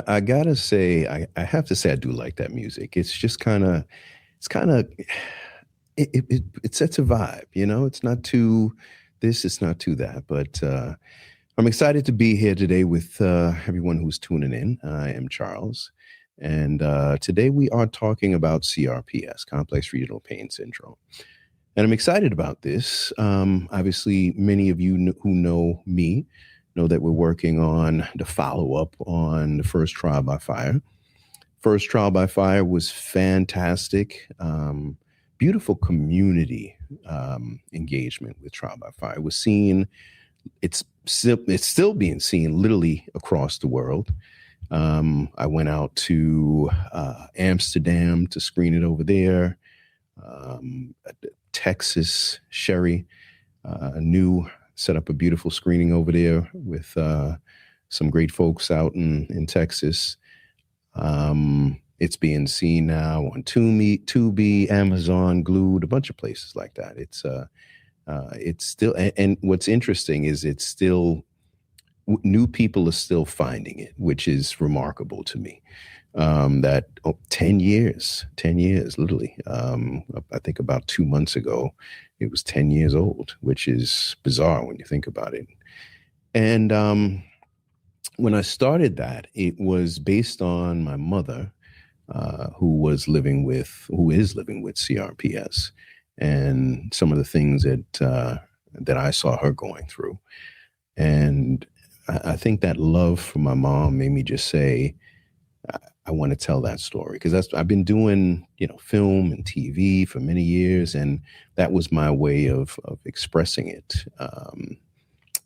I gotta say, I have to say, I do like that music. It's just it sets a vibe, you know. It's not too this, it's not too that. But I'm excited to be here today with everyone who's tuning in. I am Charles, and today we are talking about CRPS, complex regional pain syndrome. And I'm excited about this. Obviously, many of you who know me know that we're working on the follow up on the first trial by fire. First trial by fire was fantastic. Beautiful community engagement with trial by fire. Was seen. It's still being seen literally across the world. I went out to Amsterdam to screen it over there. Texas, Sherry, new set up a beautiful screening over there with some great folks out in Texas. It's being seen now on Tubi, Amazon, Glued, a bunch of places like that. It's still, and what's interesting is it's still, new people are still finding it, which is remarkable to me. 10 years, literally. I think about 2 months ago, it was 10 years old, which is bizarre when you think about it. And when I started that, it was based on my mother, who is living with CRPS, and some of the things that I saw her going through. And I think that love for my mom made me just say, I want to tell that story, because I've been doing, film and TV for many years, and that was my way of expressing it.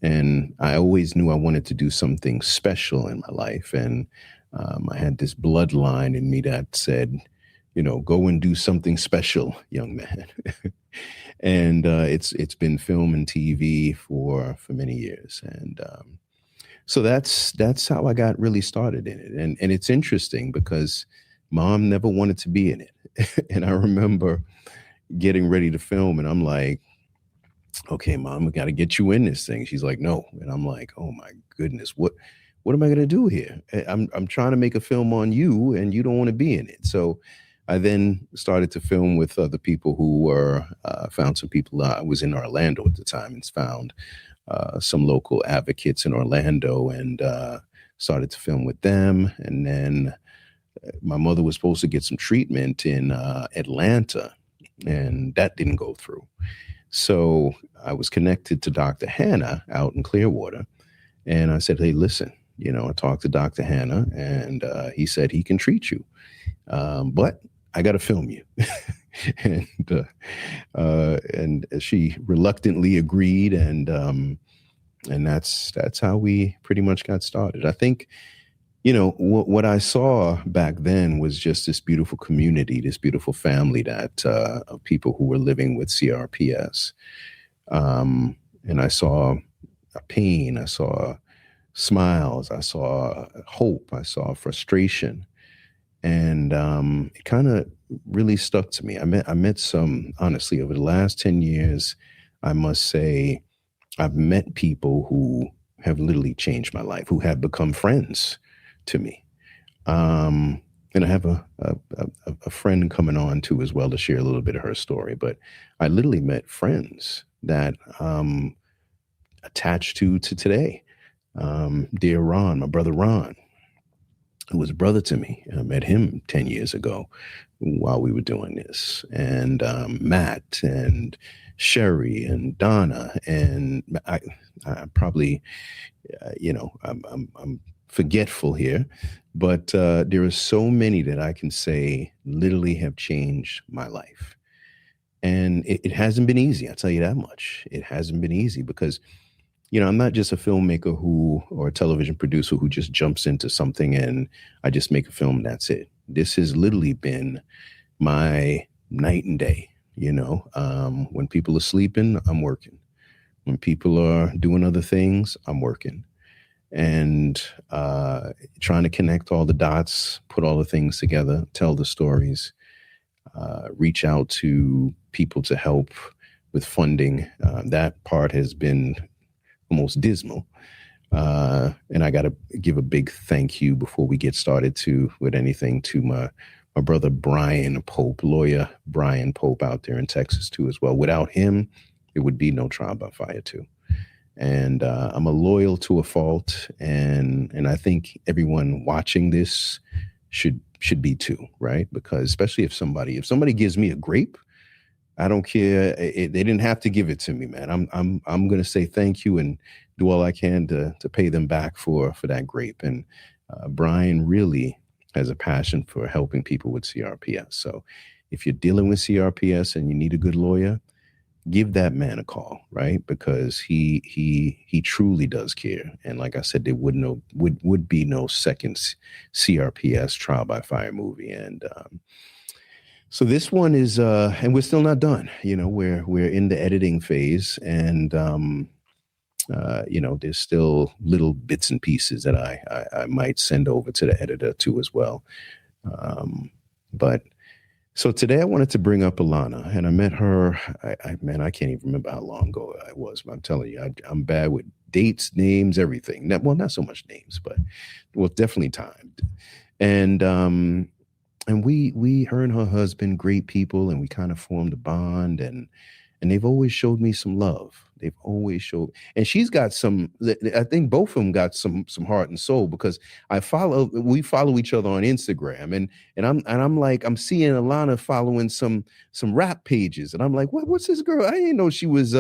And I always knew I wanted to do something special in my life, and I had this bloodline in me that said, go and do something special, young man. And it's been film and TV for many years, and so that's how I got really started in it. And it's interesting because mom never wanted to be in it. And I remember getting ready to film, and I'm like, okay, mom, we got to get you in this thing. She's like, no. And I'm like, oh my goodness, what am I going to do here? I'm trying to make a film on you, and you don't want to be in it. So I then started to film with other people who were, found some people. I was in Orlando at the time, and found some local advocates in Orlando, and started to film with them. And then my mother was supposed to get some treatment in Atlanta, and that didn't go through. So I was connected to Dr. Hannah out in Clearwater, and I said, hey, listen, I talked to Dr. Hannah, and he said he can treat you, but I got to film you. And she reluctantly agreed, and that's how we pretty much got started. I think, what I saw back then was just this beautiful community, this beautiful family that of people who were living with CRPS, and I saw pain, I saw smiles, I saw hope, I saw frustration, and it kind of really stuck to me. I met some, honestly, over the last 10 years, I must say, I've met people who have literally changed my life, who have become friends to me. And I have a friend coming on too as well to share a little bit of her story. But I literally met friends that attached to today. Dear Ron, my brother Ron, who was a brother to me. I met him 10 years ago while we were doing this. And Matt and Sherry and Donna. And I probably, I'm forgetful here, but there are so many that I can say literally have changed my life. And it hasn't been easy. I'll tell you that much. It hasn't been easy because I'm not just a filmmaker or a television producer who just jumps into something and I just make a film and that's it. This has literally been my night and day. When people are sleeping, I'm working. When people are doing other things, I'm working. And trying to connect all the dots, put all the things together, tell the stories, reach out to people to help with funding. That part has been almost dismal. And I got to give a big thank you before we get started with anything to my brother Brian Pope, lawyer Brian Pope out there in Texas too as well. Without him, it would be no trial by fire too. And I'm a loyal to a fault, and I think everyone watching this should be too, right? Because especially if somebody gives me a grape, I don't care. They didn't have to give it to me, man. I'm gonna say thank you and do all I can to pay them back for that grape. And Brian really has a passion for helping people with CRPS. So if you're dealing with CRPS and you need a good lawyer, give that man a call, right? Because he truly does care. And like I said, there would be no second CRPS trial by fire movie. And so this one is, and we're still not done. You know, we're in the editing phase, and you know, there's still little bits and pieces that I might send over to the editor too as well. But so today I wanted to bring up Alana, and I met her. Man, I can't even remember how long ago it was. But I'm telling you, I'm bad with dates, names, everything. Not so much names, but definitely time. And we her and her husband, great people, and we kind of formed a bond, and they've always showed me some love. They've always showed, and she's got some. I think both of them got some heart and soul, because we follow each other on Instagram, and I'm like, I'm seeing Alana following some rap pages, and I'm like, what's this girl? I didn't know she was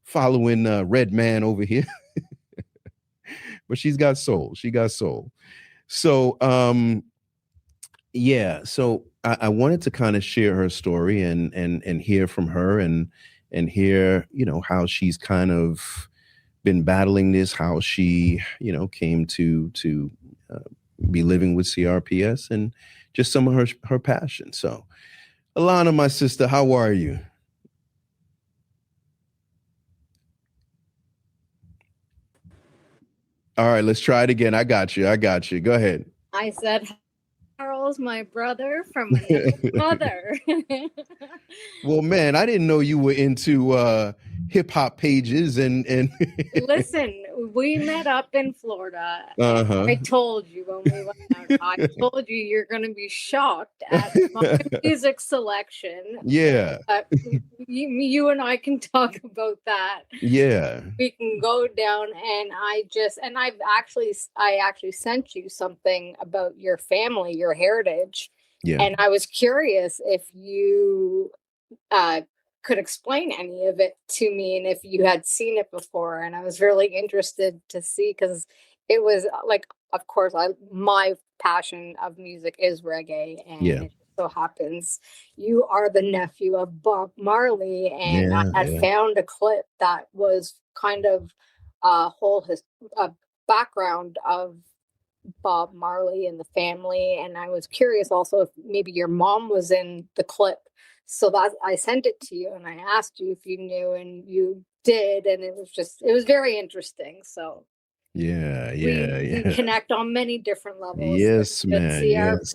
following Red Man over here, but she's got soul. She got soul. So yeah, so I wanted to kind of share her story and hear from her and hear, you know, how she's kind of been battling this, how she, you know, came to be living with CRPS, and just some of her passion. So, Alana, my sister, how are you? All right, let's try it again. I got you. Go ahead. I said, Charles, my brother from another mother. Well, man, I didn't know you were into hip hop pages and Listen, we met up in Florida. Uh-huh. I told you when we went out, I told you you're going to be shocked at my music selection. Yeah. You and I can talk about that. Yeah. We can go down, and I actually sent you something about your family, your heritage. Yeah. And I was curious if you could explain any of it to me, and if you had seen it before. And I was really interested to see, because it was like, of course, my passion of music is reggae, and it so happens you are the nephew of Bob Marley, and I had found a clip that was kind of a whole background of Bob Marley and the family. And I was curious also if maybe your mom was in the clip. So that I sent it to you, and I asked you if you knew, and you did, and it was very interesting. So we connect on many different levels. Yes, man. Yes.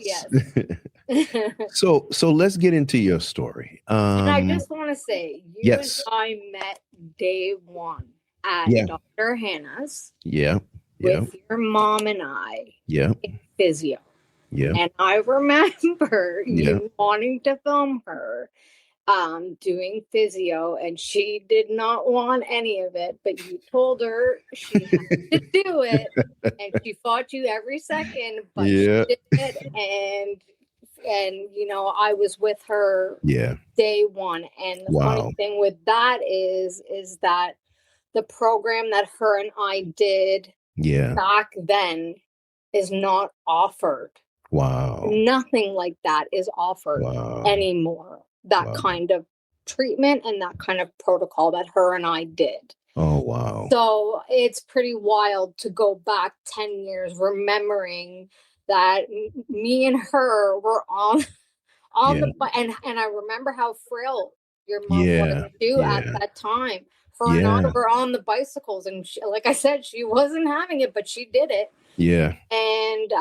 So let's get into your story. And I just want to say, you and I met day one at Dr. Hannah's. Yeah. With your mom and I. Yeah. In physio. Yeah. And I remember you wanting to film her doing physio, and she did not want any of it, but you told her she had to do it, and she fought you every second, but she did it. And you know, I was with her day one. And the funny thing with that is that the program that her and I did back then is not offered. Wow. Nothing like that is offered anymore. That kind of treatment and that kind of protocol that her and I did. Oh, wow. So it's pretty wild to go back 10 years, remembering that me and her were on the, and I remember how frail your mom was too at that time. Her and I were on the bicycles, and she, like I said, she wasn't having it, but she did it. Yeah. And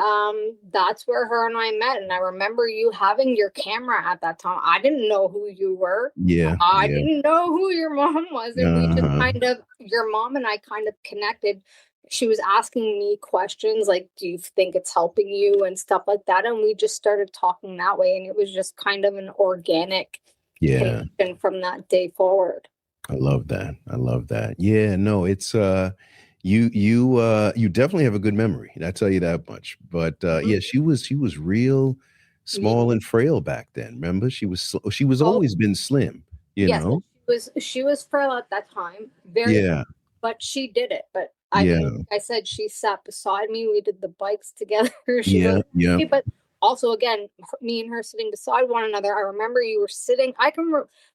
that's where her and I met. And I remember you having your camera at that time. I didn't know who you were. Yeah. I didn't know who your mom was. And we just kind of, your mom and I kind of connected she was asking me questions like, do you think it's helping you and stuff like that? And we just started talking that way. And it was just kind of an organic Yeah. connection from that day forward. I love that. I love that. Yeah, no, it's you definitely have a good memory. I tell you that much. But Mhm. yeah, she was real Yeah. small and frail back then. Remember? She was Oh, always been slim, you yes. know? She was frail at that time, very, Yeah. but she did it. But I mean, Yeah. like I said, she sat beside me. We did the bikes together. She Yeah. wasn't Yeah. me, but also again, me and her sitting beside one another. I remember you were sitting.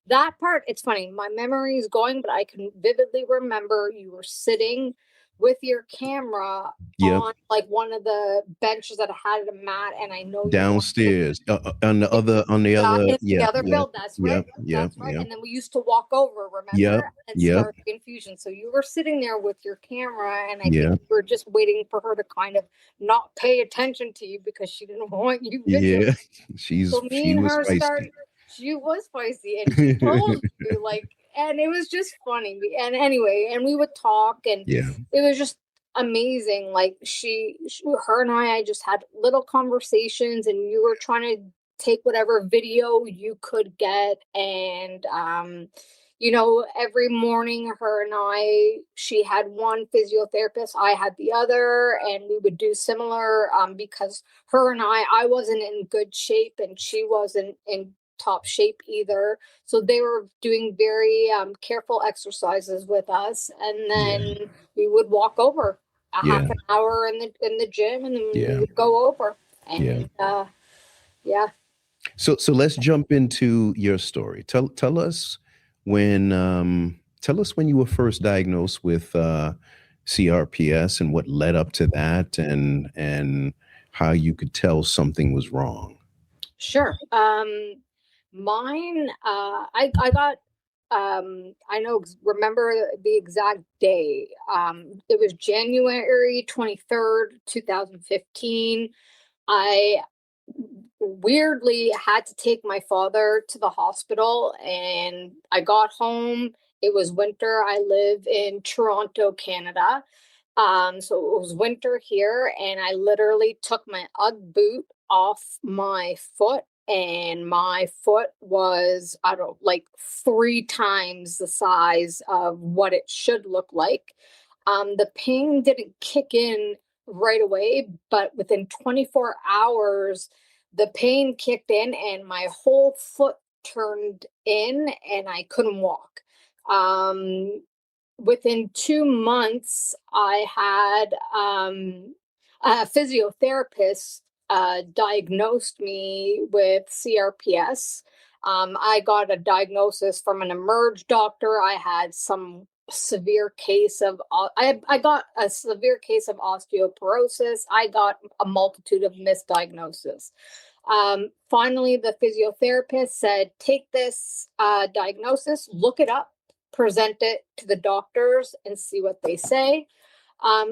That part. It's funny. My memory is going, but I can vividly remember you were sitting with your camera Yep. on like one of the benches that had a mat, and I know you wanted Downstairs. On the other, in the yeah, other yeah, build. That's right. yep, yep, That's right. yep, And then we used to walk over, remember, yep, and yep, start the infusion. So you were sitting there with your camera, and I think yep, you were just waiting for her to kind of not pay attention to you because she didn't want you videoing. yeah. So me She and was her feisty. started. She was feisty, and she told you like, and it was just funny. And anyway, and we would talk, and Yeah, it was just amazing. Like her and I just had little conversations, and you were trying to take whatever video you could get, and every morning her and I, she had one physiotherapist, I had the other, and we would do similar because her and I wasn't in good shape and she wasn't in top shape either. So they were doing very careful exercises with us, and yeah, then we would walk over a half yeah, an hour in the gym, and then we yeah, would go over. yeah. And yeah, So let's jump into your story. Tell us when you were first diagnosed with CRPS and what led up to that, and how you could tell something was wrong. sure. Mine, I got, I know, remember the exact day. It was January 23rd, 2015. I weirdly had to take my father to the hospital, and I got home. It was winter. I live in Toronto, Canada. So it was winter here, and I literally took my Ugg boot off my foot, and my foot was, I don't know, like 3 times the size of what it should look like. The pain didn't kick in right away, but within 24 hours, the pain kicked in, and my whole foot turned in, and I couldn't walk. Um, Within 2 months, I had a physiotherapist diagnosed me with CRPS. I got a diagnosis from an emerge doctor. I had some severe case of I got a severe case of osteoporosis. I got a multitude of misdiagnoses. Finally, the physiotherapist said, take this diagnosis, look it up, present it to the doctors, and see what they say.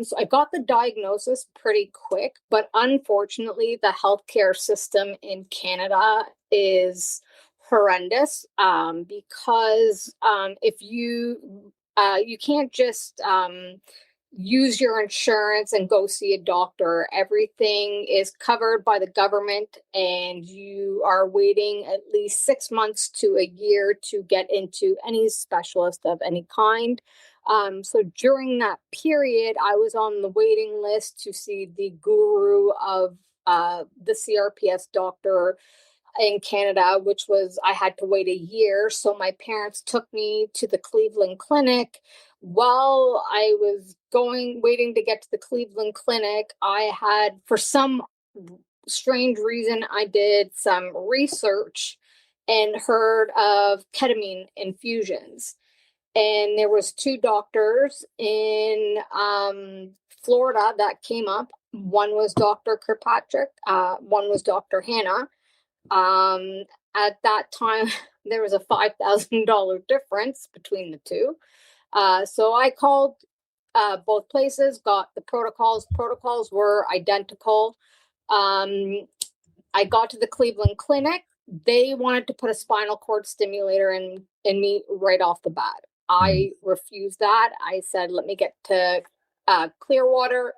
So I got the diagnosis pretty quick, but unfortunately, the healthcare system in Canada is horrendous because if you can't just use your insurance and go see a doctor. Everything is covered by the government, and you are waiting at least 6 months to a year to get into any specialist of any kind. So during that period, I was on the waiting list to see the guru of the CRPS doctor in Canada, which was I had to wait a year. So my parents took me to the Cleveland Clinic. While I was waiting to get to the Cleveland Clinic, I had, for some strange reason, I did some research and heard of ketamine infusions. And there was two doctors in Florida that came up. One was Dr. Kirkpatrick. One was Dr. Hannah. um, at that time, there was a $5,000 difference between the two. So I called both places, got the protocols. Protocols were identical. Um, I got to the Cleveland Clinic. They wanted to put a spinal cord stimulator in me right off the bat. Mm, I refused that. I said, let me get to Clearwater,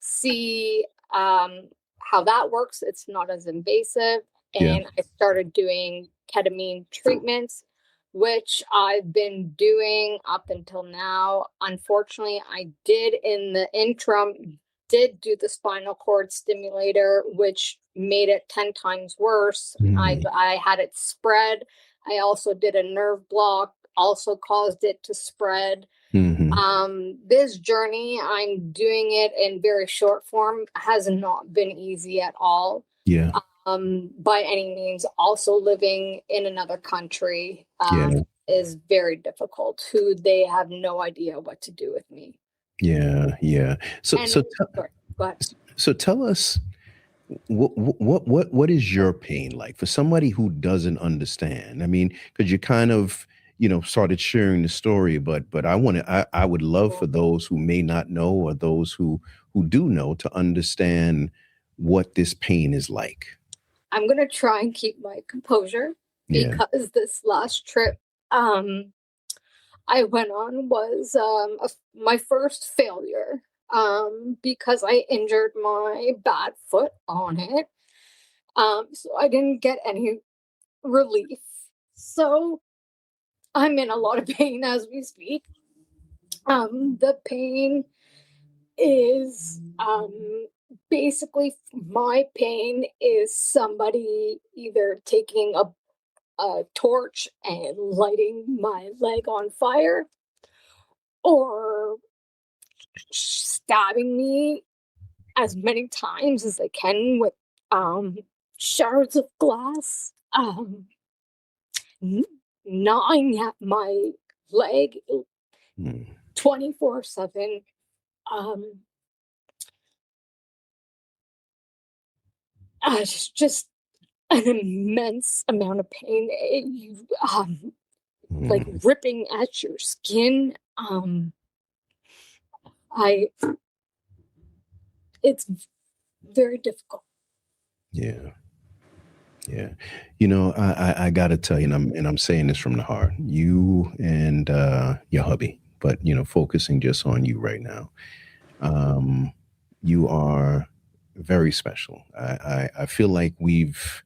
see how that works. It's not as invasive. Yeah. And I started doing ketamine treatments, which I've been doing up until now. Unfortunately, I did in the interim did do the spinal cord stimulator, which made it 10 times worse. Mm. I had it spread. I also did a nerve block, also caused it to spread. This journey, I'm doing it in very short form, has not been easy at all. Yeah. By any means. Also living in another country Yeah. is very difficult. Who they have no idea what to do with me. Yeah. Yeah. So, And so, sorry, go ahead. so tell us what is your pain like for somebody who doesn't understand? I mean, because you kind of, started sharing the story, but I would love for those who may not know or those who do know to understand what this pain is like. I'm gonna try and keep my composure Yeah. because this last trip I went on was my first failure because I injured my bad foot on it. So I didn't get any relief. So I'm in a lot of pain as we speak. The pain is basically my pain is somebody either taking a torch and lighting my leg on fire or stabbing me as many times as they can with um shards of glass, gnawing at my leg Mm. 24/7. um just an immense amount of pain. You like Mm. ripping at your skin. I It's very difficult. Yeah. Yeah. I gotta tell you, and I'm saying this from the heart, you and your hubby, but focusing just on you right now. Um, you are very special. I feel like we've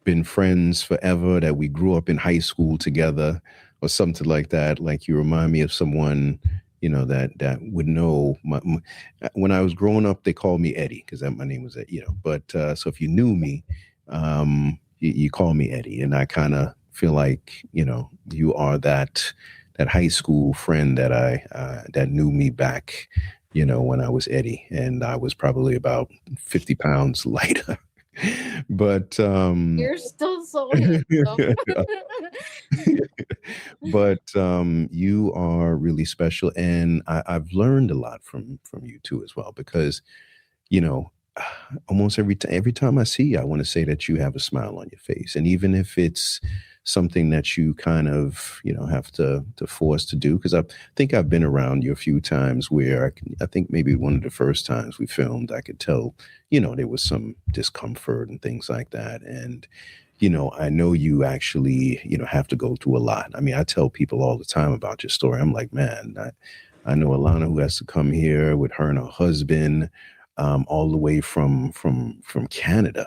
been friends forever, that we grew up in high school together or something like that. Like you remind me of someone, that would know when I was growing up, they called me Eddie because my name was Eddie, but so if you knew me, you call me Eddie. And I kind of feel like, you are that high school friend that knew me back, when I was Eddie and I was probably about 50 pounds lighter. But You're still so handsome. but you are really special, and I've learned a lot from you too as well, because you know almost every time I see you, I want to say that you have a smile on your face, and even if it's something that you kind of have to force to do, because I think I've been around you a few times where I think maybe one of the first times we filmed, I could tell there was some discomfort and things like that. And I know you actually, have to go through a lot. I mean, I tell people all the time about your story. I'm like, man, I know Alana, who has to come here with her and her husband, all the way from Canada,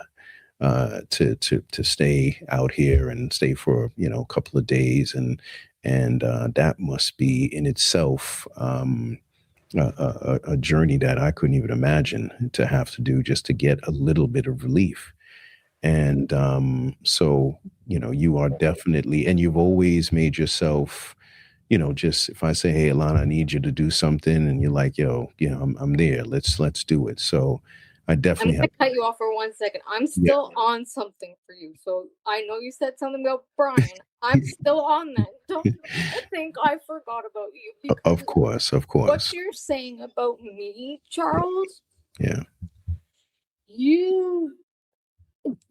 to stay out here and stay for a couple of days, and that must be in itself a journey that I couldn't even imagine to have to do just to get a little bit of relief. And so, you are definitely, and you've always made yourself, just if I say, hey, Alana, I need you to do something, and you're like, yo, I'm there. Let's do it. So I I'm definitely gonna have, cut you off for 1 second. I'm yeah, still on something for you. So I know you said something about Brian. I'm still on that. Don't think I forgot about you of because course, of what course. you're saying about me, Charles, Yeah. you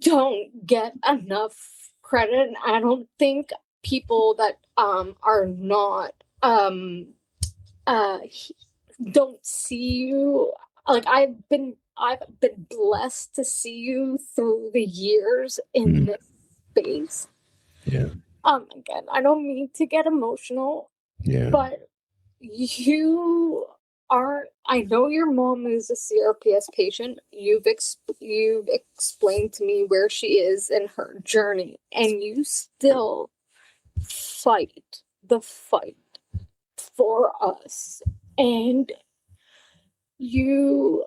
don't get enough credit. And I don't think people that are not uh don't see you. Like I've been blessed to see you through the years in Mm. this space. Yeah. Again, I don't mean to get emotional, Yeah. but you I know your mom is a CRPS patient. You've explained to me where she is in her journey, and you still fight the fight for us. And you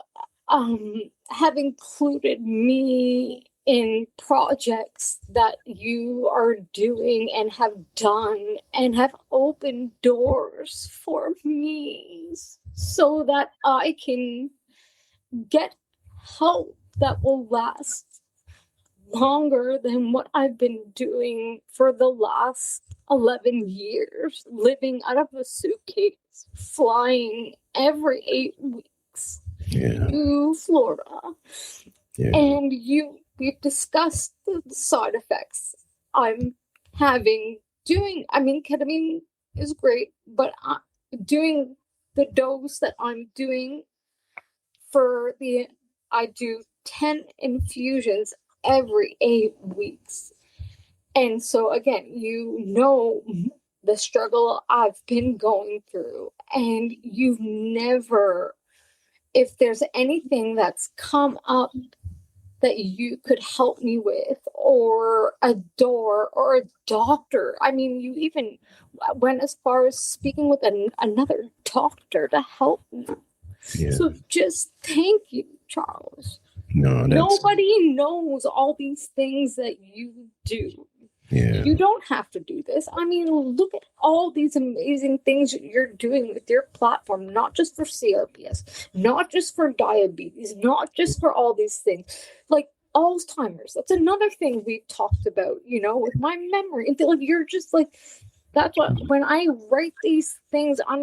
have included me in projects that you are doing and have done and have opened doors for me so that I can get help that will last longer than what I've been doing for the last 11 years, living out of a suitcase, flying every 8 weeks to Florida. And we've discussed the side effects I'm having ketamine is great, but doing the dose that I'm doing I do 10 infusions every 8 weeks. And so again, the struggle I've been going through, and you've never, if there's anything that's come up that you could help me with, or a door or a doctor. I mean, you even went as far as speaking with another doctor to help me. Yeah. So just thank you, Charles. Nobody knows all these things that you do. Yeah. You don't have to do this. I mean, look at all these amazing things you're doing with your platform, not just for CRPS, not just for diabetes, not just for all these things, like Alzheimer's. That's another thing we talked about, with my memory. Like, you're just like, that's what, when I write these things I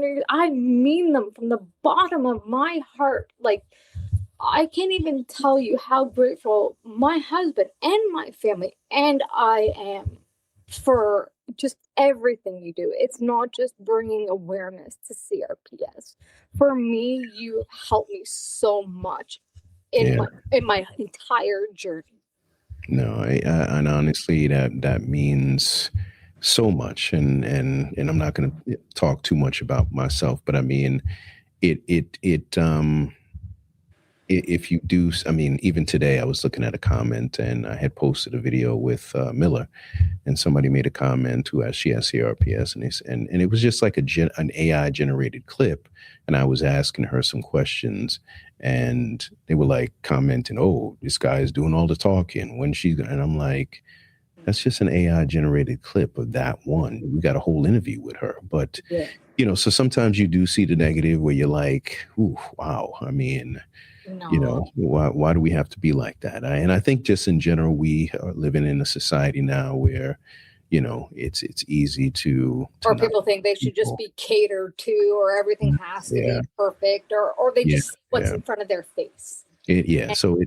mean them from the bottom of my heart. Like, I can't even tell you how grateful my husband and my family and I am for just everything you do. It's not just bringing awareness to CRPS. For me, you helped me so much in my entire journey. No, and honestly, that means so much. And I'm not going to talk too much about myself, but I mean, if you do, I mean, even today I was looking at a comment, and I had posted a video with Miller, and somebody made a comment who she has CRPS, and it was just like an AI generated clip, and I was asking her some questions, and they were like commenting, "Oh, this guy is doing all the talking. When she's gonna," and I'm like, that's just an AI generated clip of that one. We got a whole interview with her, but so sometimes you do see the negative where you're like, "Ooh, wow." I mean. No. Why do we have to be like that? And I think just in general, we are living in a society now where, it's easy to or people think they should just be catered to, or everything has to be perfect, or they just see what's in front of their face. So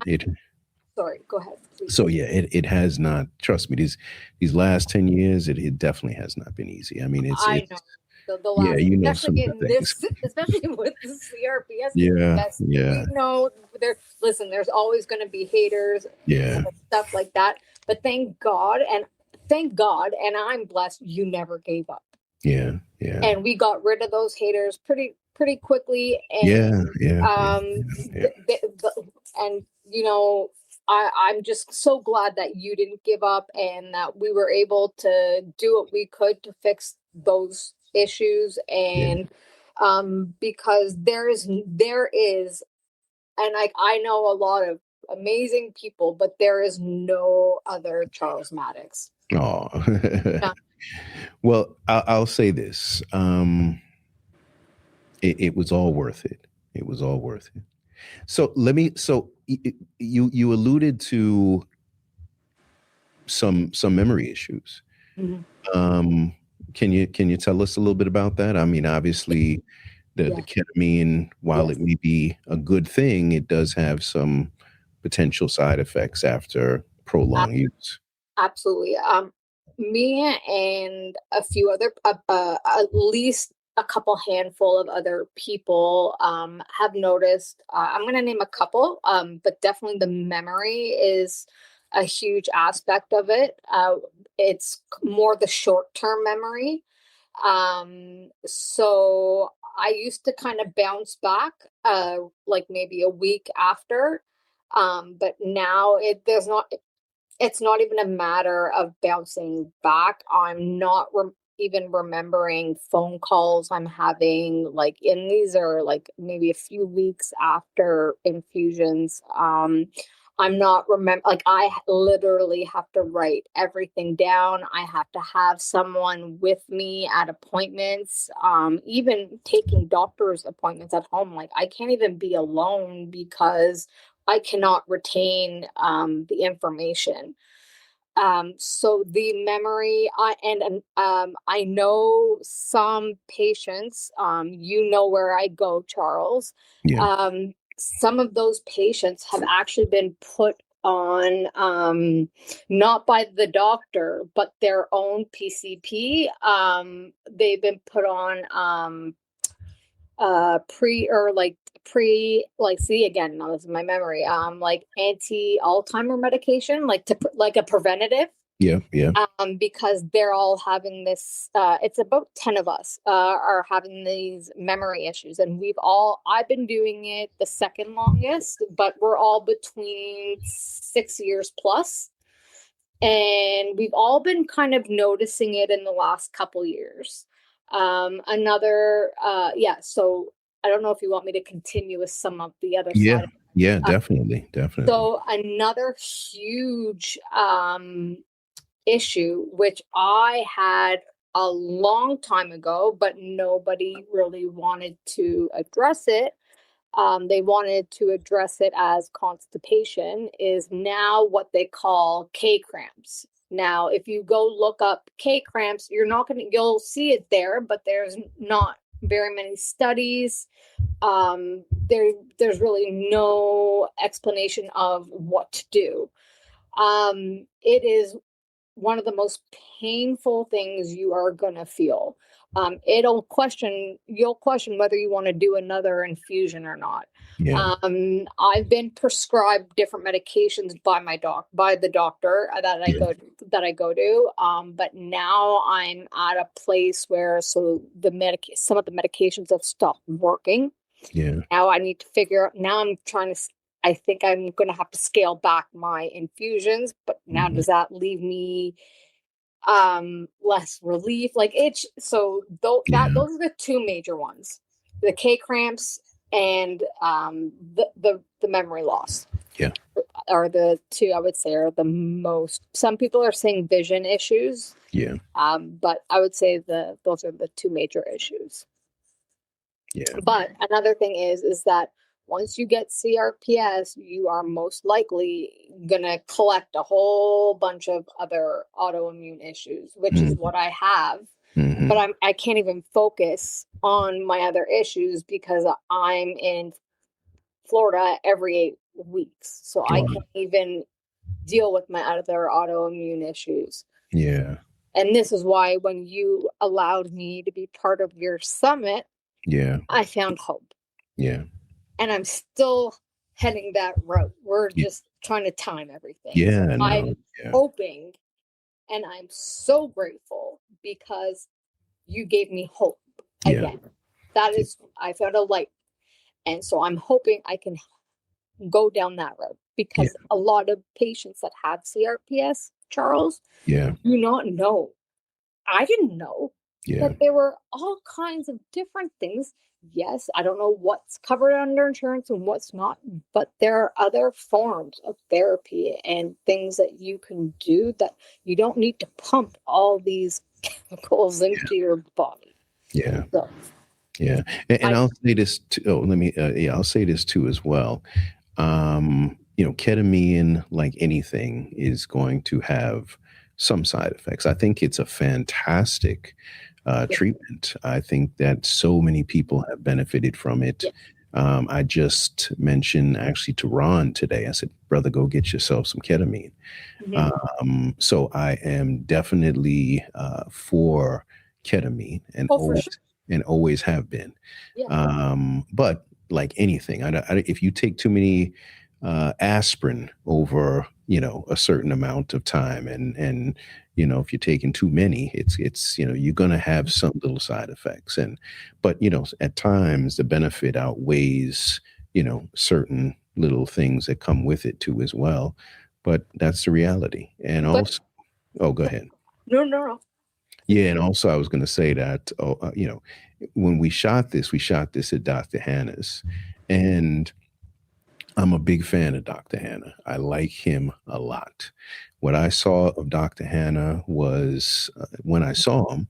sorry, go ahead, please. So it has not, trust me, these last 10 years, it definitely has not been easy. I mean, I know. The last, especially with the CRPS. We know there's always going to be haters, and stuff like that. But thank God, and I'm blessed. You never gave up. And we got rid of those haters pretty quickly. And and I'm just so glad that you didn't give up, and that we were able to do what we could to fix those issues. And because there is and I know a lot of amazing people, but there is no other Charles Mattocks. Oh. Well, I'll say this, it was all worth it. It was all worth it. So you alluded to some memory issues. Mm-hmm. Can you tell us a little bit about that? I mean, obviously the ketamine, while it may be a good thing, it does have some potential side effects after prolonged use. Absolutely. Me and a few other, at least a couple handful of other people have noticed. I'm going to name a couple, but definitely the memory is a huge aspect of it. It's more the short-term memory. So I used to kind of bounce back, like maybe a week after. But now it's not even a matter of bouncing back. I'm not even remembering phone calls I'm having, like, and these are like maybe a few weeks after infusions. I'm not remember, like, I literally have to write everything down. I have to have someone with me at appointments, even taking doctor's appointments at home. Like, I can't even be alone because I cannot retain the information. So the memory, I know some patients, you know where I go, Charles. Yeah. Some of those patients have actually been put on, not by the doctor, but their own PCP. They've been put on, see again, now this is my memory, like anti-Alzheimer medication, like like a preventative, Yeah. Yeah. because they're all having this, it's about 10 of us are having these memory issues, and I've been doing it the second longest, but we're all between 6 years plus, and we've all been kind of noticing it in the last couple years. So I don't know if you want me to continue with some of the other Yeah. side. Yeah. Definitely. Definitely. So another huge issue, which I had a long time ago, but nobody really wanted to address it. They wanted to address it as constipation, is now what they call K cramps. Now, if you go look up K cramps, you'll see it there, but there's not very many studies. There's really no explanation of what to do. It is one of the most painful things you are going to feel. You'll question whether you want to do another infusion or not. Yeah. I've been prescribed different medications by the doctor Yeah. that I go to. But now I'm at a place where, some of the medications have stopped working. Yeah. Now I need to figure out, I think I'm going to have to scale back my infusions, but now Mhm. does that leave me less relief? Yeah. Those are the two major ones: the K cramps and the memory loss Yeah. are the two, I would say, are the most. Some people are saying vision issues, Yeah. but I would say those are the two major issues. Yeah. But another thing is that once you get CRPS, you are most likely going to collect a whole bunch of other autoimmune issues, which is what I have. Mm-hmm. But I can't even focus on my other issues because I'm in Florida every 8 weeks. So I Wow. can't even deal with my other autoimmune issues. Yeah. And this is why when you allowed me to be part of your summit, Yeah. I found hope. Yeah. And I'm still heading that route. We're Yeah. just trying to time everything. So Yeah. No. I'm Yeah. hoping, and I'm so grateful because you gave me hope Yeah. again. I found a light. And so I'm hoping I can go down that road, Yeah. because a lot of patients that have CRPS, Charles, Yeah. do not know. I didn't know Yeah. that there were all kinds of different things. Yes, I don't know what's covered under insurance and what's not, but there are other forms of therapy and things that you can do that you don't need to pump all these chemicals into your body. Yeah. So Yeah. And I I'll say this too. Oh, I'll say this too as well. Ketamine, like anything, is going to have some side effects. I think it's a fantastic treatment. I think that so many people have benefited from it. Yeah. I just mentioned actually to Ron today, I said, brother, go get yourself some ketamine. So I am definitely for ketamine and For sure. always have been. Yeah. But like anything, if you take too many aspirin over, a certain amount of time. And, if you're taking too many, it's, you're going to have some little side effects. But, at times the benefit outweighs, certain little things that come with it too as well. But that's the reality. And But also, oh, go ahead. no, no, no. Yeah, and also I was going to say that, when we shot this at Dr. Hannah's, and I'm a big fan of Dr. Hannah. I like him a lot. What I saw of Dr. Hannah was, when I saw him,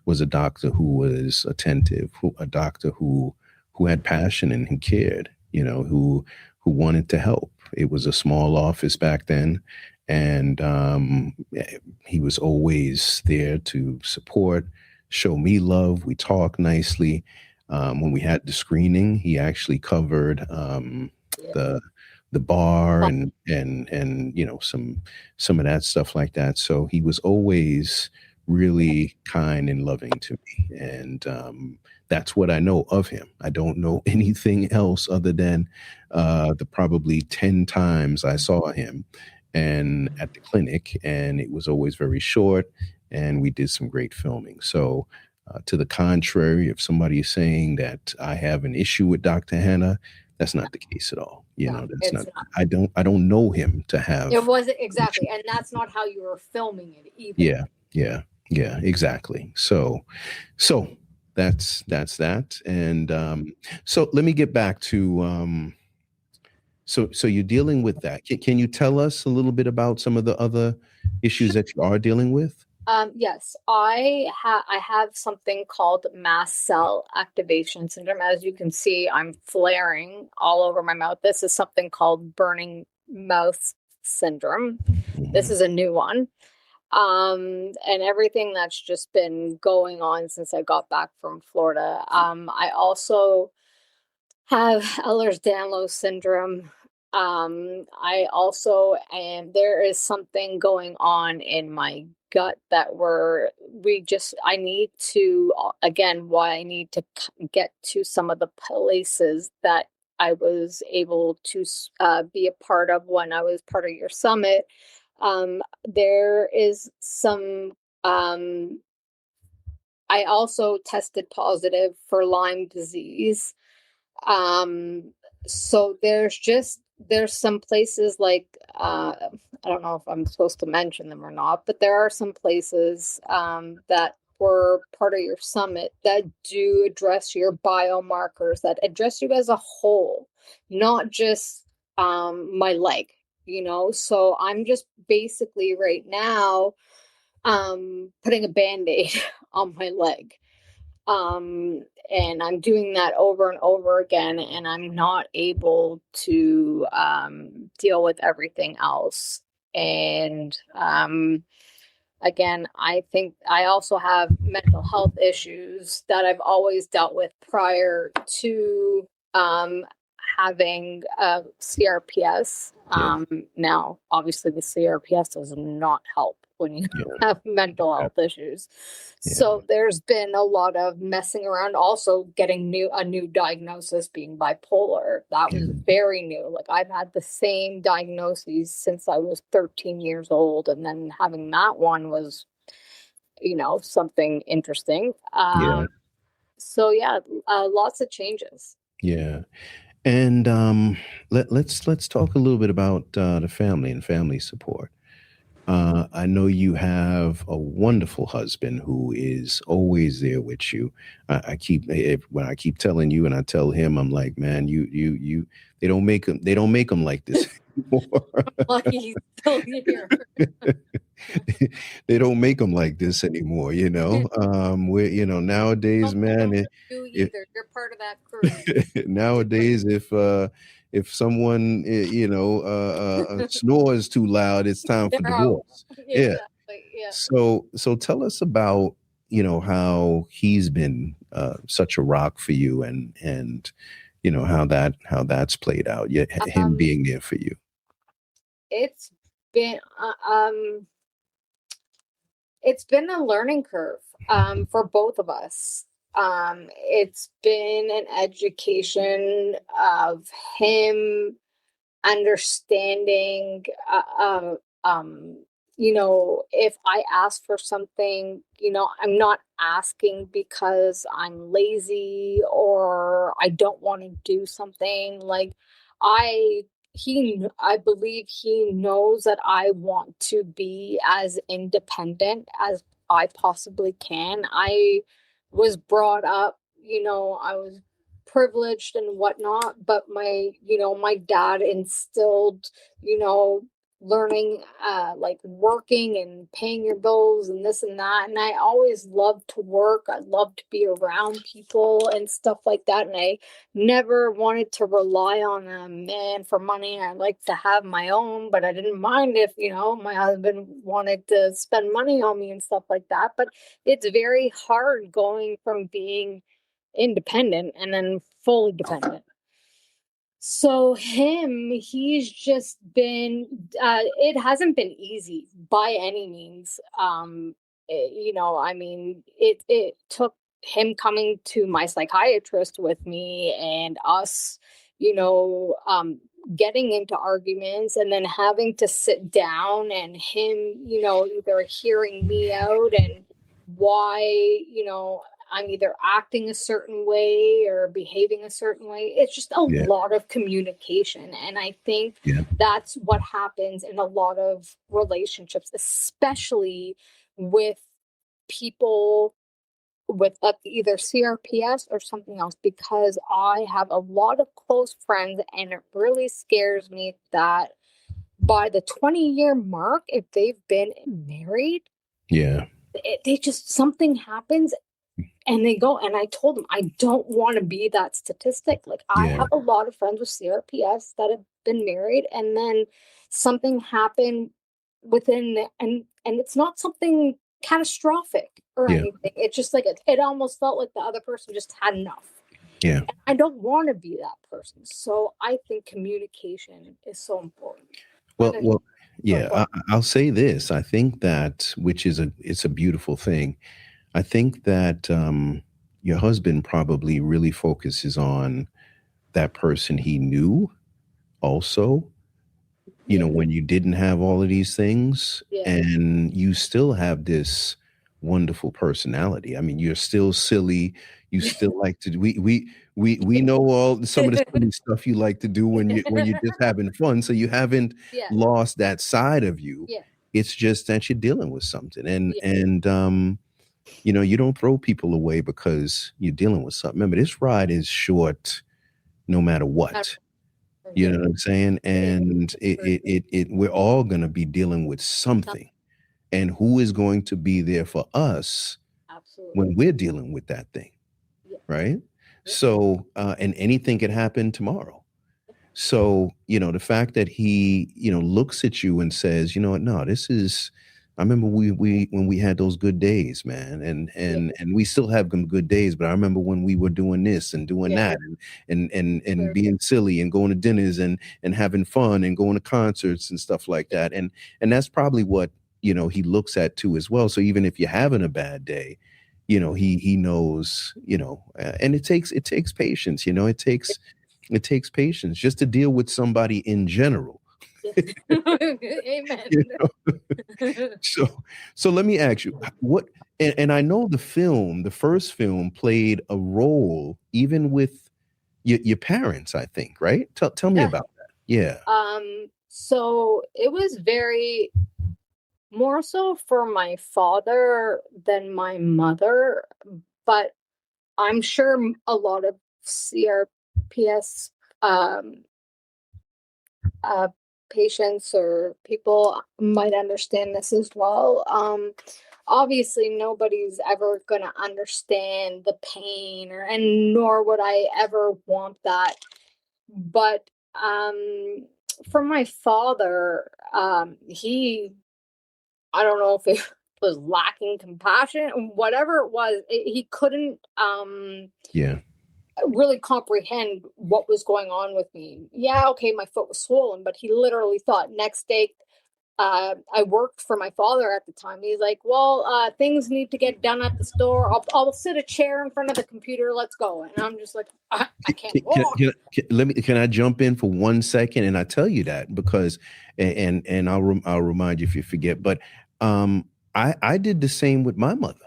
was a doctor who was attentive, a doctor who had passion and who cared, who wanted to help. It was a small office back then, and he was always there to support, show me love. We talked nicely. When we had the screening, he actually covered Yeah. the bar and some of that stuff like that. So he was always really kind and loving to me, and that's what I know of him. I don't know anything else other than the probably 10 times I saw him and at the clinic, and it was always very short, and we did some great filming. So to the contrary, if somebody is saying that I have an issue with Dr. Hannah, that's not the case at all. No, That's it's not. not. I don't know him to have. It wasn't exactly, and that's not how you were filming it either. Yeah, exactly. So that's that. And so let me get back to so you're dealing with that. Can you tell us a little bit about some of the other issues that you are dealing with? Yes, I have something called mast cell activation syndrome. As you can see, I'm flaring all over my mouth. This is something called burning mouth syndrome. This is a new one. And everything that's just been going on since I got back from Florida. I also have Ehlers-Danlos syndrome. I also there is something going on in my gut that I need to, again, why I need to get to some of the places that I was able to be a part of when I was part of your summit. There is some, I also tested positive for Lyme disease. So there's some places like, I don't know if I'm supposed to mention them or not, but there are some places that were part of your summit that do address your biomarkers, that address you as a whole, not just my leg, So I'm just basically right now putting a band-aid on my leg. And I'm doing that over and over again, and I'm not able to deal with everything else. And again, I think I also have mental health issues that I've always dealt with prior to having CRPS. Now, obviously, the CRPS does not help when you have mental health issues. So there's been a lot of messing around, also getting a new diagnosis, being bipolar. That was very new. Like, I've had the same diagnoses since I was 13 years old, and then having that one was, something interesting. So yeah, lots of changes. Yeah. And let's talk a little bit about the family and family support. I know you have a wonderful husband who is always there with you. When I keep telling you, and I tell him, I'm like, man, they don't make them like this anymore. Lucky he's still here. They don't make them like this anymore, where nowadays, man, You're part of that crew. nowadays, if someone snores too loud, it's time for divorce. Yeah. So tell us about how he's been such a rock for you, and how that's played out. Yeah, him being there for you. It's been it's been a learning curve for both of us. It's been an education of him understanding, if I ask for something, I'm not asking because I'm lazy or I don't want to do something. Like, I I believe he knows that I want to be as independent as I possibly can. I was brought up, I was privileged and whatnot, but my dad instilled, you know, learning, like working and paying your bills and this and that. And I always loved to work. I loved to be around people and stuff like that. And I never wanted to rely on a man for money. I like to have my own, but I didn't mind if, my husband wanted to spend money on me and stuff like that. But it's very hard going from being independent and then fully dependent. So he's just been, it hasn't been easy by any means. I mean, it took him coming to my psychiatrist with me and us, you know, um, getting into arguments and then having to sit down and him, either hearing me out and why, I'm either acting a certain way or behaving a certain way. It's just a Yeah. lot of communication. And I think Yeah. that's what happens in a lot of relationships, especially with people with either CRPS or something else, because I have a lot of close friends and it really scares me that by the 20-year mark, if they've been married, Yeah. they just, something happens and they go, and I told them, I don't want to be that statistic. Like, I Yeah. have a lot of friends with CRPS that have been married, and then something happened within and it's not something catastrophic or Yeah. anything. It's just like it almost felt like the other person just had enough. Yeah. I don't want to be that person. So I think communication is so important. Well, well, Sorry, yeah, go I'll say this. I think that, which is it's a beautiful thing. I think that your husband probably really focuses on that person he knew also, yeah, when you didn't have all of these things yeah, and you still have this wonderful personality. I mean, you're still silly. You still like to we know all some of the silly stuff you like to do when you're just having fun. So you haven't yeah, lost that side of you. yeah, It's just that you're dealing with something. yeah, And you don't throw people away because you're dealing with something. Remember, this ride is short no matter what. You yeah, know what I'm saying? it is. And we're all going to be dealing with Some- something. And who is going to be there for us Absolutely. when we're dealing with that thing, Yeah. right? Yeah. So, and anything could happen tomorrow. So, the fact that he, looks at you and says, you know what, no, this is, I remember we when we had those good days, man, and Yeah. we still have some good days, but I remember when we were doing this and doing Yeah. that and Sure. being silly and going to dinners and having fun and going to concerts and stuff like that. And that's probably what, he looks at too as well. So even if you're having a bad day, he knows, and it takes patience, it takes patience just to deal with somebody in general. Yeah. You Amen. know? So let me ask you, what and I know the first film played a role even with your parents, I think, right? Tell me Yeah. about that. Yeah. So it was very more so for my father than my mother, but I'm sure a lot of CRPS um uh patients or people might understand this as well. Obviously nobody's ever going to understand the pain and nor would I ever want that, but for my father, he, I don't know if it was lacking compassion, whatever it was, he couldn't Yeah. really comprehend what was going on with me. Yeah, okay, my foot was swollen, but he literally thought next day I worked for my father at the time. He's like, well, things need to get done at the store. I'll sit a chair in front of the computer. Let's go. And I'm just like, I can't walk. Can I jump in for 1 second? And I tell you that because, and I'll remind you if you forget. But I did the same with my mother.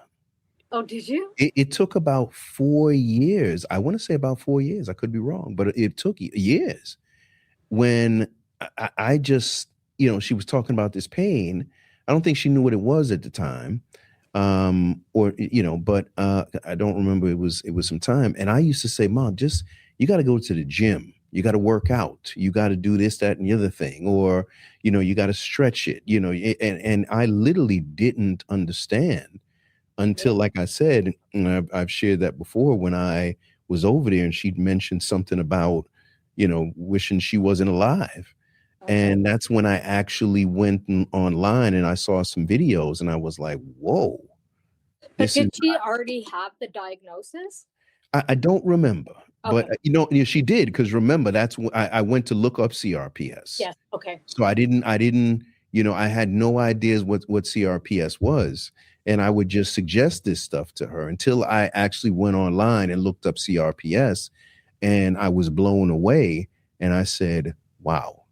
Oh, did you? It took about 4 years. I want to say about 4 years. I could be wrong, but it took years when I just, she was talking about this pain. I don't think she knew what it was at the time. Or, but I don't remember. It was some time. And I used to say, Mom, you got to go to the gym. You got to work out. You got to do this, that, and the other thing. Or, you got to stretch it, and I literally didn't understand until, like I said, and I've shared that before, when I was over there and she'd mentioned something about, wishing she wasn't alive. Okay. And that's when I actually went online and I saw some videos and I was like, whoa, But this is, did she already have the diagnosis? I don't remember, but Okay. she did. Cause remember, that's when I went to look up CRPS. Yes. Okay. So I didn't, I had no ideas what CRPS was. And I would just suggest this stuff to her until I actually went online and looked up CRPS, and I was blown away. And I said, wow,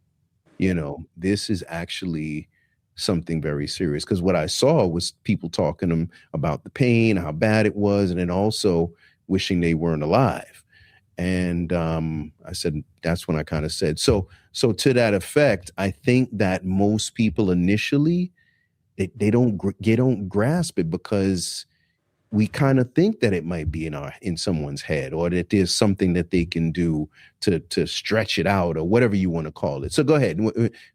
this is actually something very serious. Because what I saw was people talking to them about the pain, how bad it was, and then also wishing they weren't alive. And I said, that's when I kind of said, so to that effect, I think that most people initially, they don't grasp it because we kind of think that it might be in someone's head, or that there's something that they can do to stretch it out, or whatever you want to call it. So go ahead,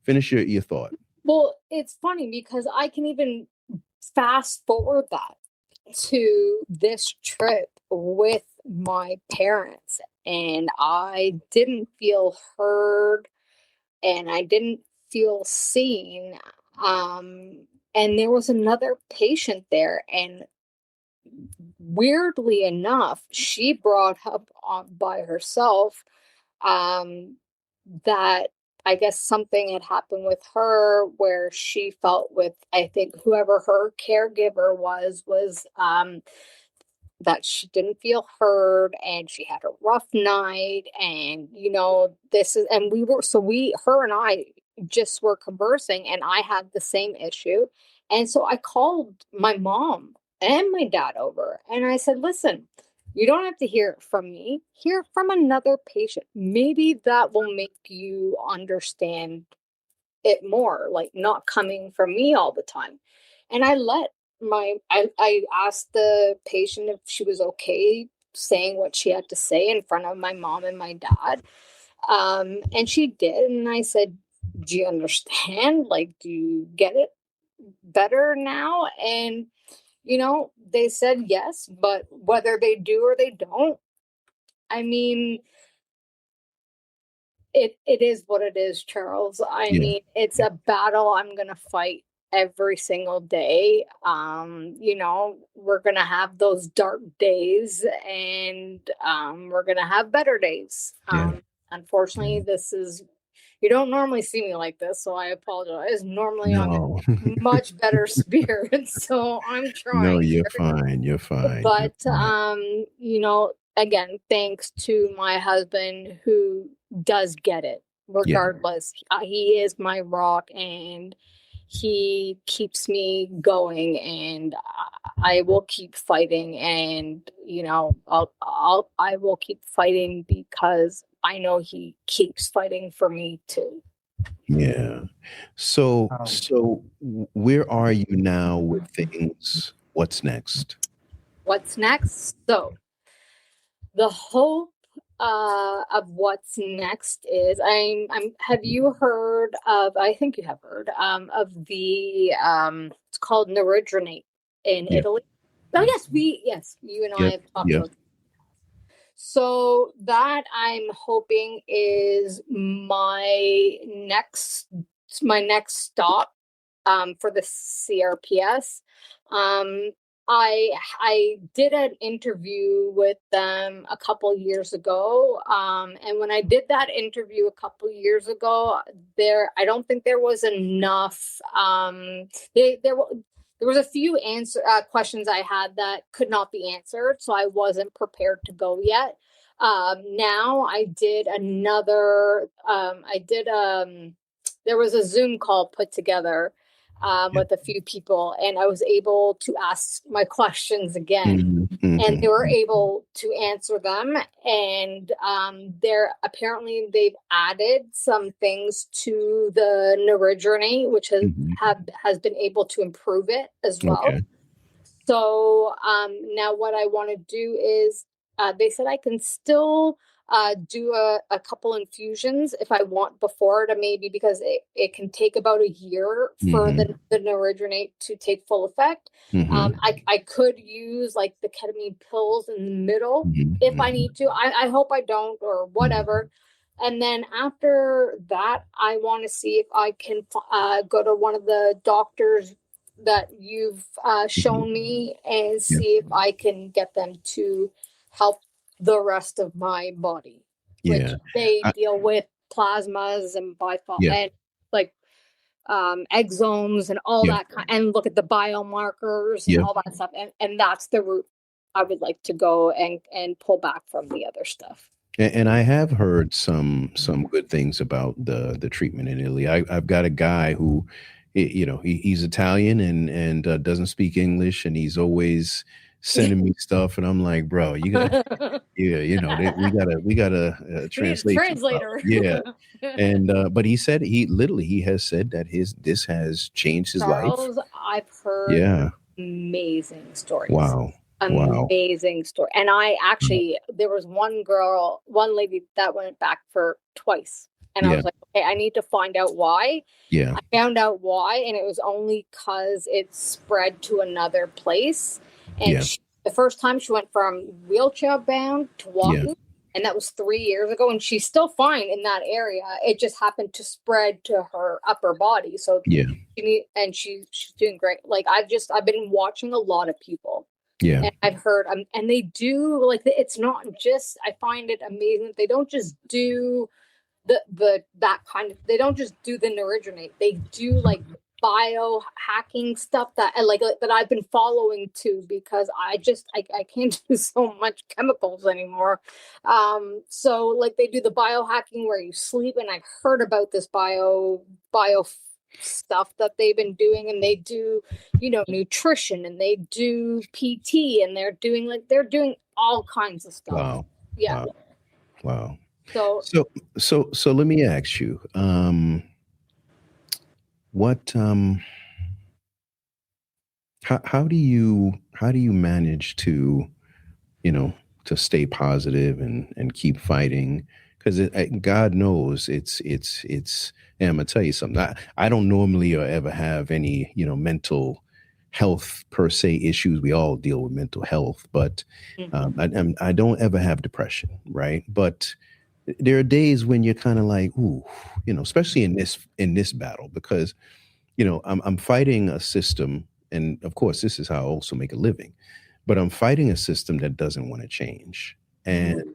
finish your thought. Well, it's funny because I can even fast forward that to this trip with my parents, and I didn't feel heard and I didn't feel seen. And there was another patient there, and weirdly enough, she brought up by herself that I guess something had happened with her where she felt with, I think, whoever her caregiver was that she didn't feel heard and she had a rough night. And this is, and her and I just were conversing, and I had the same issue. And so I called my mom and my dad over and I said, listen, you don't have to hear it from me, hear it from another patient. Maybe that will make you understand it more, like not coming from me all the time. And I asked the patient if she was okay saying what she had to say in front of my mom and my dad. And she did. And I said, do you understand? Like, do you get it better now? And, they said yes, but whether they do or they don't, I mean, it is what it is, Charles. I Yeah, mean, it's a battle I'm gonna fight every single day. We're gonna have those dark days, and we're gonna have better days. yeah. Unfortunately, you don't normally see me like this, so I apologize. Normally I'm in No, much better spirits, so I'm no, trying you're here. fine. You're fine. You're But fine. again, thanks to my husband who does get it Yeah, regardless. He is my rock, and he keeps me going, and I will keep fighting. And I will keep fighting because I know he keeps fighting for me too. yeah. So, where are you now with things? What's next? What's next? So the hope of what's next is I'm have you heard of, I think you have heard of the it's called Neridronate in Yeah. Italy. Oh yes, you and I Yep. have talked Yep. about. So that I'm hoping is my next stop for the CRPS. I did an interview with them a couple years ago, and when I did that interview a couple years ago, I don't think there was enough. There was a few questions I had that could not be answered, so I wasn't prepared to go yet. Now I did another. There was a Zoom call put together Yeah. with a few people, and I was able to ask my questions again, and they were Mm-hmm. able to answer them. And they've added some things to the noradrenaline, which Mm-hmm. has been able to improve it as well. Okay. So now what I want to do is, they said I can still do a couple infusions if I want before to maybe, because it can take about a year for Mm-hmm. the noradrenaline to take full effect. Mm-hmm. I could use like the ketamine pills in the middle if I Mm-hmm. need to. I hope I don't, or Mm-hmm. whatever. And then after that, I want to see if I can go to one of the doctors that you've Mm-hmm. shown me, and Yeah. see if I can get them to help the rest of my body, which Yeah. they I, deal with plasmas and bifol yeah. and like exomes and all Yeah. that and look at the biomarkers and Yeah. all that stuff. And that's the route I would like to go, and pull back from the other stuff. And I have heard some good things about the treatment in Italy. I've got a guy who, he's Italian and doesn't speak English, and he's always sending me stuff, and I'm like, bro, you got yeah, we got a We need a translation problem. translator. Yeah, and but he has said that this has changed his life. Charles, I've heard Yeah. amazing stories. Wow. Wow. Amazing story. And there was one lady that went back for twice. And I Yeah. was like, okay, I need to find out why. Yeah. I found out why, and it was only because it spread to another place. And Yeah. the first time she went from wheelchair bound to Yeah. walking, and that was 3 years ago, and she's still fine in that area. It just happened to spread to her upper body. So Yeah. she's doing great. Like I've been watching a lot of people, Yeah. and I've heard, and they do, like, it's not just, I find it amazing that they don't just do they don't just do the noradrenaline. They do like biohacking stuff that that I've been following too, because I can't do so much chemicals anymore. So like they do the biohacking where you sleep, and I've heard about this bio stuff that they've been doing, and they do, nutrition, and they do PT, and they're doing all kinds of stuff. Wow. Yeah. Wow. Wow. So So let me ask you, what how do you manage to, you know, to stay positive and keep fighting? Because God knows it's. And I'm gonna tell you something. I don't normally or ever have any, mental health per se issues. We all deal with mental health, but I don't ever have depression, right? But there are days when you're kind of like, ooh, especially in this battle, because I'm fighting a system, and of course, this is how I also make a living. But I'm fighting a system that doesn't want to change, and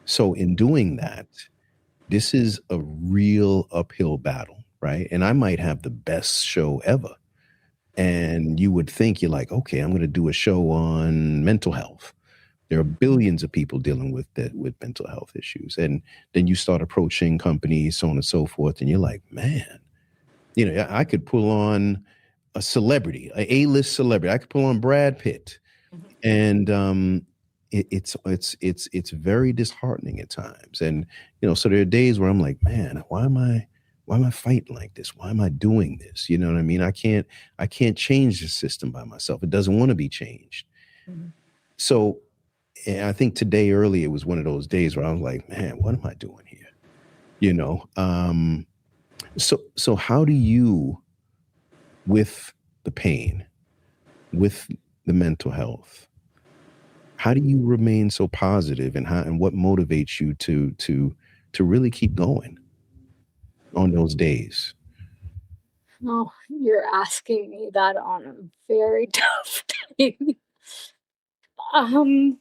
so in doing that, this is a real uphill battle, right? And I might have the best show ever, and you would think you're like, okay, I'm going to do a show on mental health. There are billions of people dealing with mental health issues, and then you start approaching companies, so on and so forth, and you're like, man, I could pull on a celebrity, a A-list celebrity. I could pull on Brad Pitt, and it's very disheartening at times. And so there are days where I'm like, man, why am I fighting like this? Why am I doing this? You know what I mean? I can't change the system by myself. It doesn't want to be changed. So and I think today early it was one of those days where I was like, man, what am I doing here? So how do you, with the pain, with the mental health, how do you remain so positive, and what motivates you to really keep going on those days? Oh, you're asking me that on a very tough day. Um,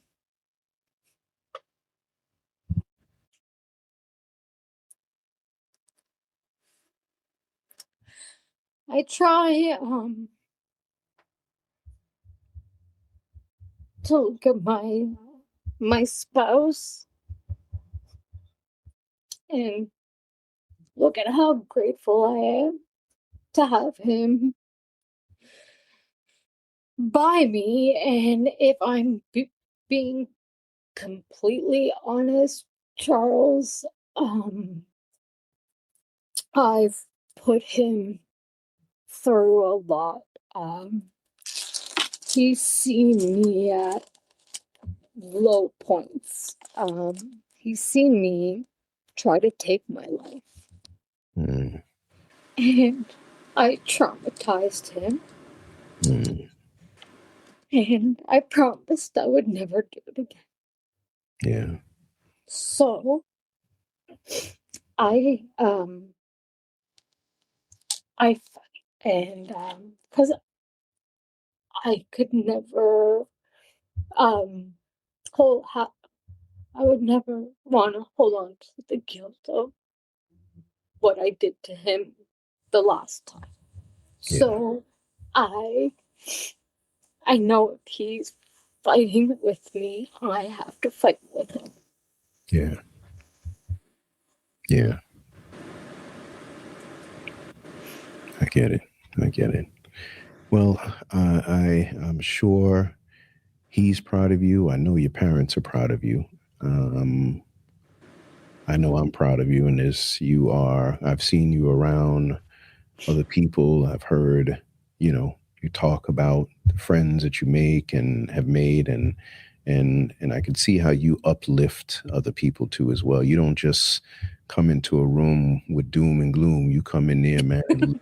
I try to look at my spouse and look at how grateful I am to have him by me. And if I'm being completely honest, Charles, I've put him through a lot. He's seen me at low points. He's seen me try to take my life. Mm. And I traumatized him. Mm. And I promised I would never do it again. Yeah. So I fight, and because I could never hold I would never want to hold on to the guilt of what I did to him the last time. Yeah. So I know if he's fighting with me, I have to fight with him. Yeah. Yeah. I get it. I get it. Well, I'm sure he's proud of you. I know your parents are proud of you. I know I'm proud of you, and as you are, I've seen you around other people. I've heard, you talk about the friends that you make and have made, and I can see how you uplift other people too as well. You don't just come into a room with doom and gloom. You come in there, man, and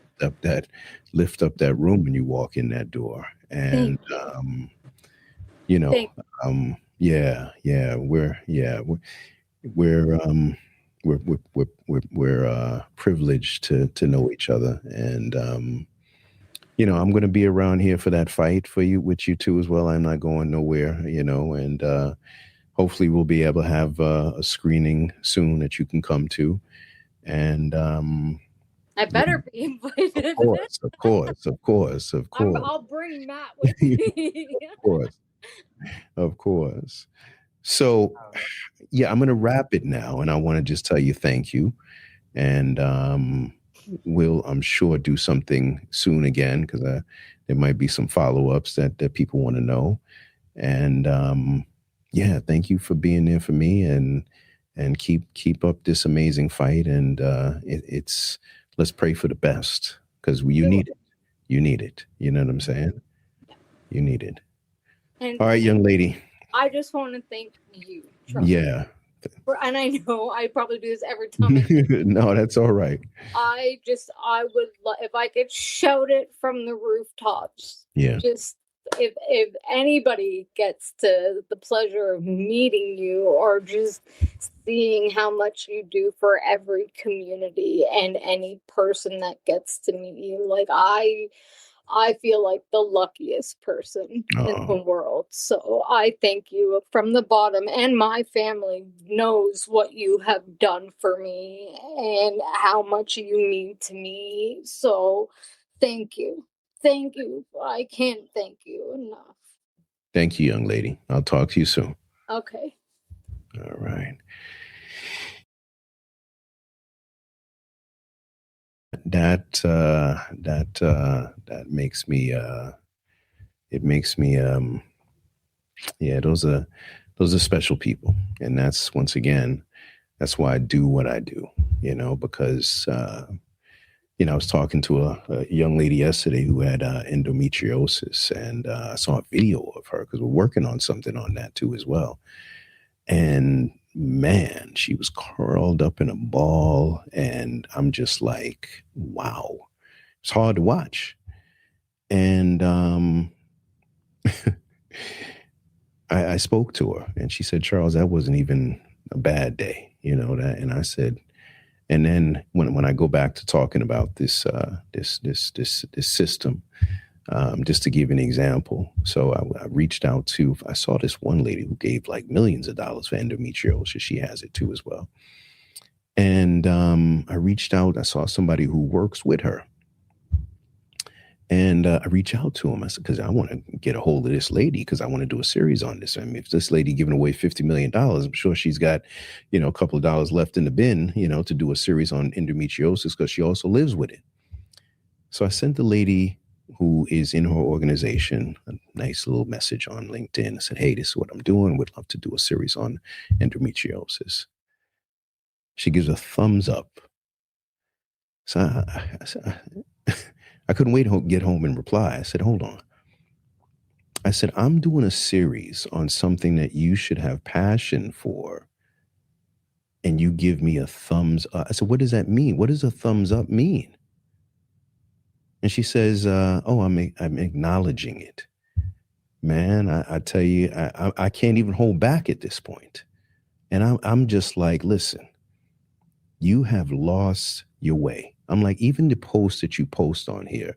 lift up that room when you walk in that door. And you know, Thank we're privileged to know each other, and I'm going to be around here for that fight for you with you too as well. I'm not going nowhere, and hopefully we'll be able to have a screening soon that you can come to, and I better be invited. of course, of course, of course, of course. I'll bring Matt with me. Of course, of course. So, yeah, I'm going to wrap it now, and I want to just tell you thank you, and we'll, I'm sure, do something soon again because there might be some follow-ups that people want to know, and yeah, thank you for being there for me, and keep up this amazing fight, and it's let's pray for the best because you need it. You need it. You know what I'm saying? You need it. And All right, young lady. I just want to thank you, Charles. Yeah. And I know I probably do this every time. No, that's all right. I would if I could shout it from the rooftops. Yeah. Just if anybody gets to the pleasure of meeting you or just seeing how much you do for every community and any person that gets to meet you, like I feel like the luckiest person in the world. So I thank you from the bottom, and my family knows what you have done for me and how much you mean to me. So thank you. Thank you. I can't thank you enough. Thank you, young lady. I'll talk to you soon. Okay. All right. That makes me it makes me yeah, those are special people, and that's, once again, that's why I do what I do, because I was talking to a young lady yesterday who had endometriosis, and I saw a video of her because we're working on something on that too as well. And man, she was curled up in a ball, and I'm just like, wow, it's hard to watch. And I spoke to her, and she said, Charles, that wasn't even a bad day, that. And I said, And then when I go back to talking about this system, just to give an example, so I reached out to, I saw this one lady who gave like millions of dollars for endometriosis. She has it too as well. And I reached out, I saw somebody who works with her. And I reached out to him. I said, because I want to get a hold of this lady because I want to do a series on this. I mean, if this lady giving away $50 million, I'm sure she's got, a couple of dollars left in the bin, to do a series on endometriosis because she also lives with it. So I sent the lady who is in her organization a nice little message on LinkedIn. I said, hey, this is what I'm doing. Would love to do a series on endometriosis. She gives a thumbs up. So I couldn't wait to get home and reply. I said, hold on. I said, I'm doing a series on something that you should have passion for. And you give me a thumbs up. I said, what does that mean? What does a thumbs up mean? And she says, I'm acknowledging it. Man, I tell you, I can't even hold back at this point. And I'm just like, listen, you have lost your way. I'm like, even the posts that you post on here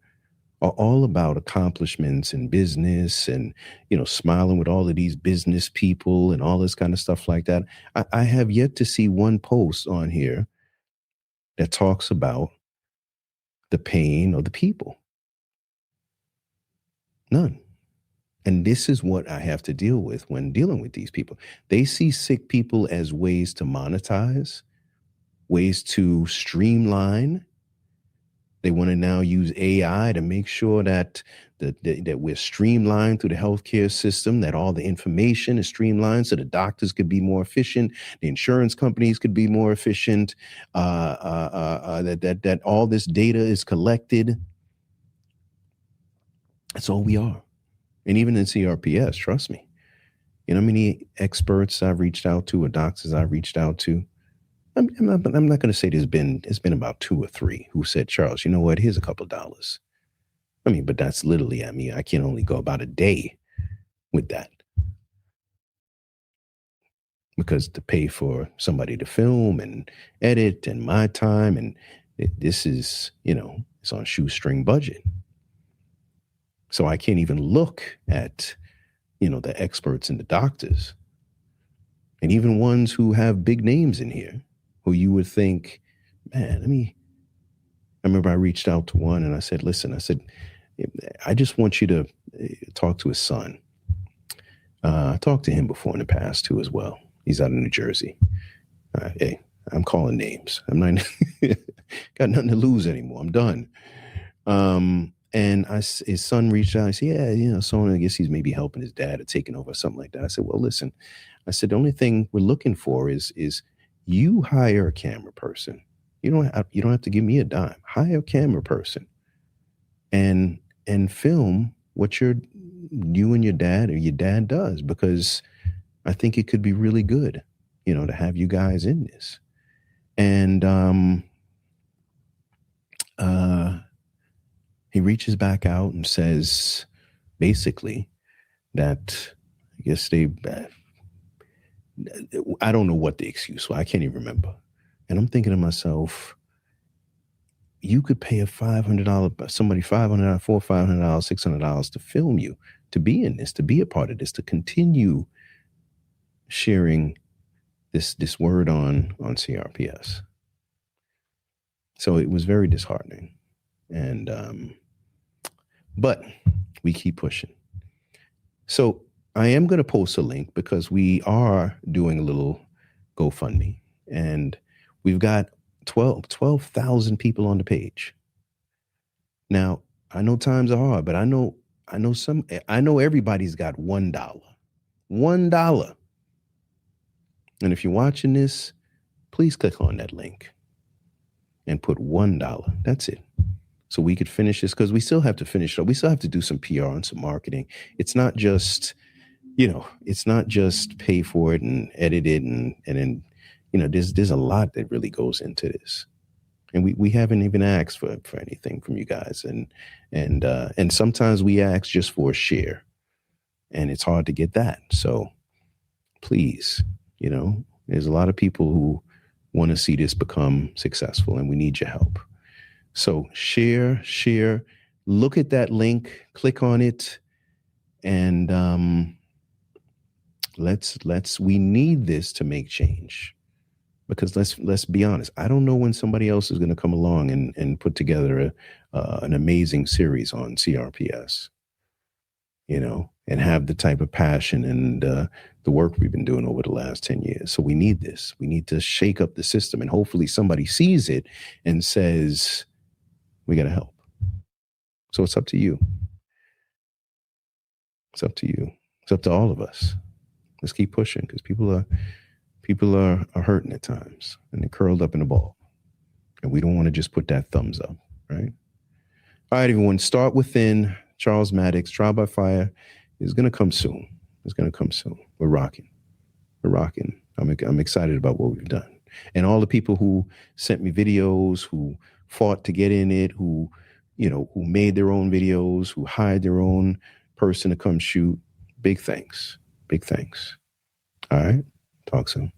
are all about accomplishments in business and, smiling with all of these business people and all this kind of stuff like that. I have yet to see one post on here that talks about the pain of the people. None. And this is what I have to deal with when dealing with these people. They see sick people as ways to monetize, ways to streamline. They want to now use AI to make sure that we're streamlined through the healthcare system, that all the information is streamlined so the doctors could be more efficient, the insurance companies could be more efficient, that all this data is collected. That's all we are. And even in CRPS, trust me, how many experts I've reached out to or doctors I've reached out to? I'm not going to say it's been about 2 or 3 who said, Charles, you know what? Here's a couple of dollars. But that's literally, I can only go about a day with that. Because to pay for somebody to film and edit and my time, and this is, it's on a shoestring budget. So I can't even look at, the experts and the doctors and even ones who have big names in here who you would think, man, I remember I reached out to one and I said, listen, I just want you to talk to his son. I talked to him before in the past too as well. He's out of New Jersey. Hey, I'm calling names. I'm not got nothing to lose anymore. I'm done. And his son reached out. I said, yeah, so I guess he's maybe helping his dad or taking over or something like that. I said, well, listen, I said, the only thing we're looking for is you hire a camera person. You don't have to give me a dime. Hire a camera person and film what you and your dad or your dad does, because I think it could be really good, to have you guys in this. And he reaches back out and says, basically, that I guess I don't know what the excuse was. I can't even remember. And I'm thinking to myself, you could pay somebody $500, $400, $500, $600 to film you, to be in this, to be a part of this, to continue sharing this word on CRPS. So it was very disheartening. And, but we keep pushing. So I am going to post a link because we are doing a little GoFundMe, and we've got 12,000 people on the page. Now, I know times are hard, but I know everybody's got $1. $1. And if you're watching this, please click on that link and put $1. That's it. So we could finish this, because we still have to finish it. We still have to do some PR and some marketing. It's not just, it's not just pay for it and edit it and then, there's a lot that really goes into this. And we haven't even asked for anything from you guys. And sometimes we ask just for a share, and it's hard to get that. So please, there's a lot of people who want to see this become successful, and we need your help. So share, look at that link, click on it, and we need this to make change. Because let's be honest, I don't know when somebody else is going to come along and put together an amazing series on CRPS, and have the type of passion and the work we've been doing over the last 10 years. So we need this. We need to shake up the system, and hopefully somebody sees it and says, we got to help. So it's up to you. It's up to you. It's up to all of us. Let's keep pushing, because people are hurting at times, and they're curled up in a ball. And we don't want to just put that thumbs up, right? All right, everyone, start within. Charles Mattocks, Trial by Fire is going to come soon. It's going to come soon. We're rocking. I'm excited about what we've done. And all the people who sent me videos, who fought to get in it, who made their own videos, who hired their own person to come shoot. Big thanks. All right. Talk soon.